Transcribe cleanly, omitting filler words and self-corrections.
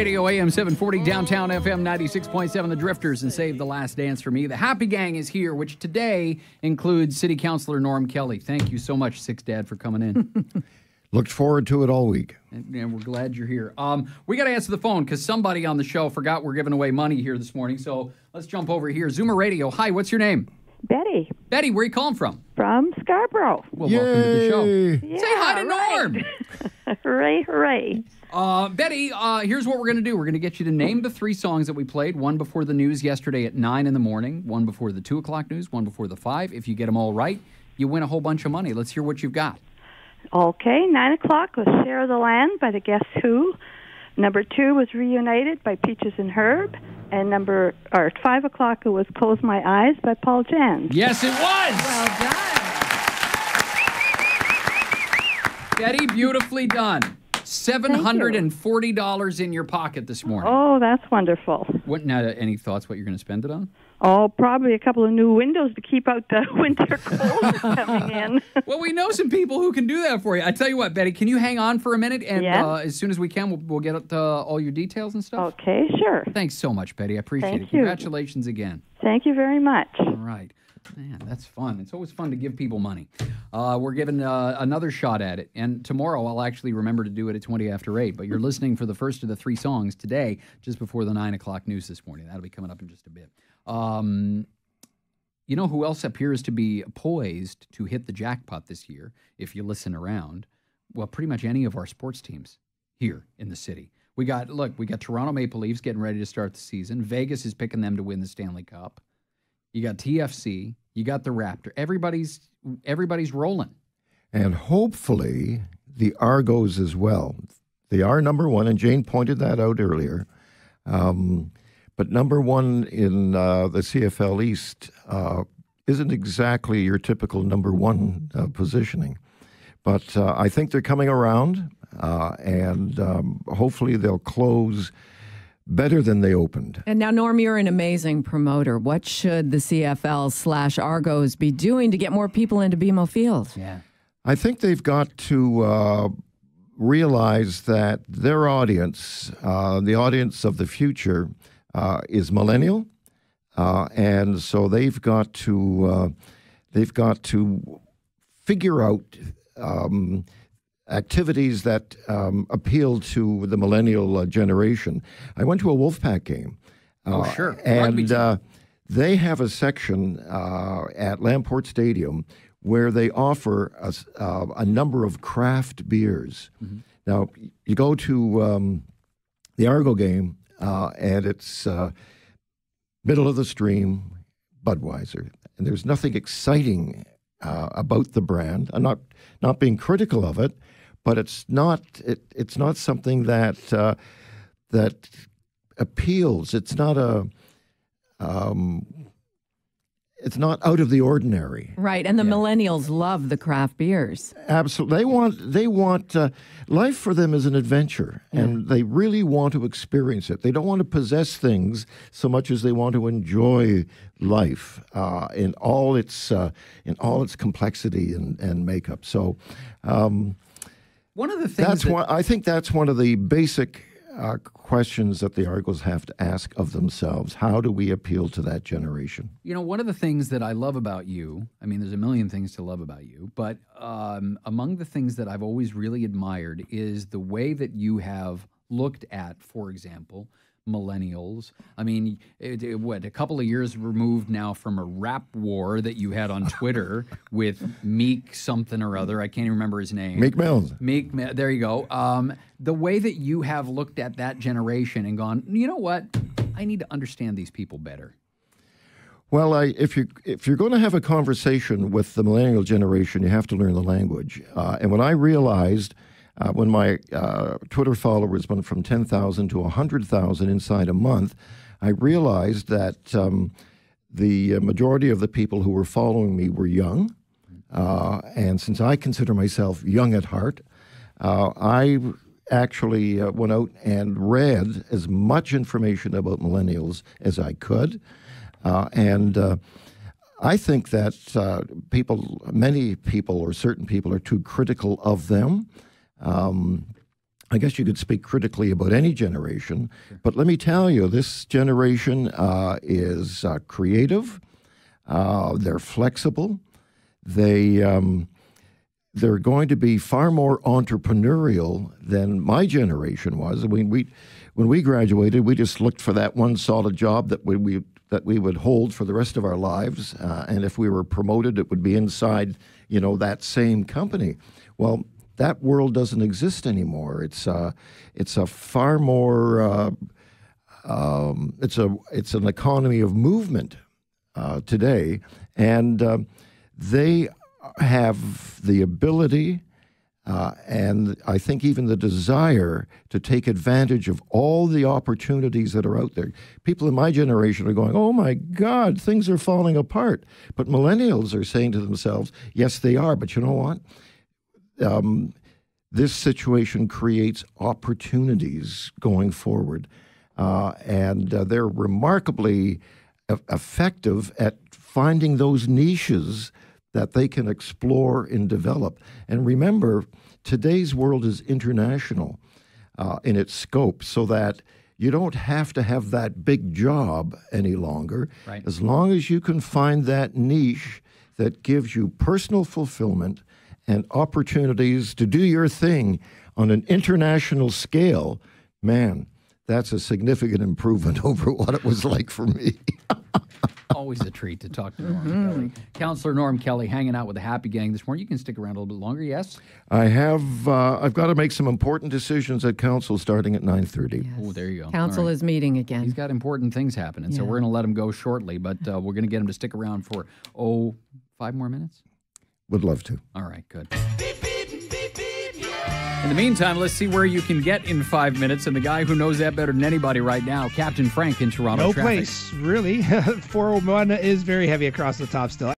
Radio, AM 740, downtown FM 96.7, The Drifters, and Save the Last Dance for Me. The Happy Gang is here, which today includes City Councillor Norm Kelly. Thank you so much, Six Dad, for coming in. Looked forward to it all week. And we're glad you're here. We got to answer the phone because somebody on the show forgot we're giving away money here this morning. So let's jump over here. Zoomer Radio. Hi, what's your name? Betty. Betty, where are you calling from? From Scarborough. Well, welcome to the show. Yeah, say hi to Norm. Hooray, hooray. Betty, here's what we're going to do. We're going to get you to name the three songs that we played, one before the news yesterday at 9 in the morning, one before the 2 o'clock news, one before the 5. If you get them all right, you win a whole bunch of money. Let's hear what you've got. Okay, 9 o'clock was Share the Land by the Guess Who. Number 2 was Reunited by Peaches and Herb. And 5 o'clock it was Close My Eyes by Paul Jans. Yes, it was! Well done. Betty, beautifully done. $740 in your pocket this morning. Oh, that's wonderful. What now? Any thoughts what you're going to spend it on? Oh, probably a couple of new windows to keep out the winter cold coming in. Well, we know some people who can do that for you. I tell you what, Betty, can you hang on for a minute? And as soon as we can, we'll get all your details and stuff? Okay, sure. Thanks so much, Betty. I appreciate it. Thank you. Congratulations again. Thank you very much. All right. Man, that's fun. It's always fun to give people money. We're giving another shot at it. And tomorrow I'll actually remember to do it at 20 after 8. But you're listening for the first of the three songs today, just before the 9 o'clock news this morning. That'll be coming up in just a bit. You know who else appears to be poised to hit the jackpot this year, if you listen around? Well, pretty much any of our sports teams here in the city. We got Toronto Maple Leafs getting ready to start the season. Vegas is picking them to win the Stanley Cup. You got TFC. You got the Raptor. Everybody's rolling. And hopefully the Argos as well. They are number one, and Jane pointed that out earlier. But number one in the CFL East isn't exactly your typical number one positioning. But I think they're coming around, and hopefully they'll close better than they opened. And now, Norm, you're an amazing promoter. What should the CFL/Argos be doing to get more people into BMO Field? Yeah, I think they've got to realize that their audience, the audience of the future, is millennial, and so they've got to figure out activities that appeal to the millennial generation. I went to a Wolfpack game. Sure. And they have a section at Lamport Stadium where they offer a number of craft beers. Mm-hmm. Now, you go to the Argo game, and it's middle of the stream Budweiser. And there's nothing exciting about the brand. I'm not being critical of it, but it's not something that that appeals. It's not it's not out of the ordinary. Right, and the millennials love the craft beers. Absolutely. They want life for them is an adventure, and they really want to experience it. They don't want to possess things so much as they want to enjoy life in all its complexity and makeup. So one of the things I think that's one of the basic questions that the Argos have to ask of themselves. How do we appeal to that generation? You know, one of the things that I love about you, I mean, there's a million things to love about you, but among the things that I've always really admired is the way that you have looked at, for example, millennials. I mean, a couple of years removed now from a rap war that you had on Twitter with Meek something or other. I can't even remember his name. Meek Mills. There you go. The way that you have looked at that generation and gone, you know what? I need to understand these people better. Well, if you're going to have a conversation with the millennial generation, you have to learn the language. And when I realized when my Twitter followers went from 10,000 to 100,000 inside a month, I realized that the majority of the people who were following me were young. And since I consider myself young at heart, I actually went out and read as much information about millennials as I could. And I think that many people or certain people are too critical of them. I guess you could speak critically about any generation, but let me tell you, this generation is creative. They're flexible. They're going to be far more entrepreneurial than my generation was. I mean, when we graduated, we just looked for that one solid job that we would hold for the rest of our lives, and if we were promoted, it would be inside, that same company. Well, that world doesn't exist anymore. It's a far more it's an economy of movement today, and they have the ability and I think even the desire to take advantage of all the opportunities that are out there. People in my generation are going, oh my God, things are falling apart. But millennials are saying to themselves, yes, they are, but you know what? This situation creates opportunities going forward. And they're remarkably effective at finding those niches that they can explore and develop. And remember, today's world is international in its scope, so that you don't have to have that big job any longer. Right. As long as you can find that niche that gives you personal fulfillment and opportunities to do your thing on an international scale, man, that's a significant improvement over what it was like for me. Always a treat to talk to Norm Kelly. Councillor Norm Kelly hanging out with the Happy Gang this morning. You can stick around a little bit longer, yes? I have. I've got to make some important decisions at council starting at 9:30. Oh, there you go. Council is meeting again. He's got important things happening, so we're going to let him go shortly, but we're going to get him to stick around for, 5 more minutes? Would love to. All right, good. In the meantime, let's see where you can get in 5 minutes. And the guy who knows that better than anybody right now, Captain Frank in Toronto No traffic. place, really. 401 is very heavy across the top still.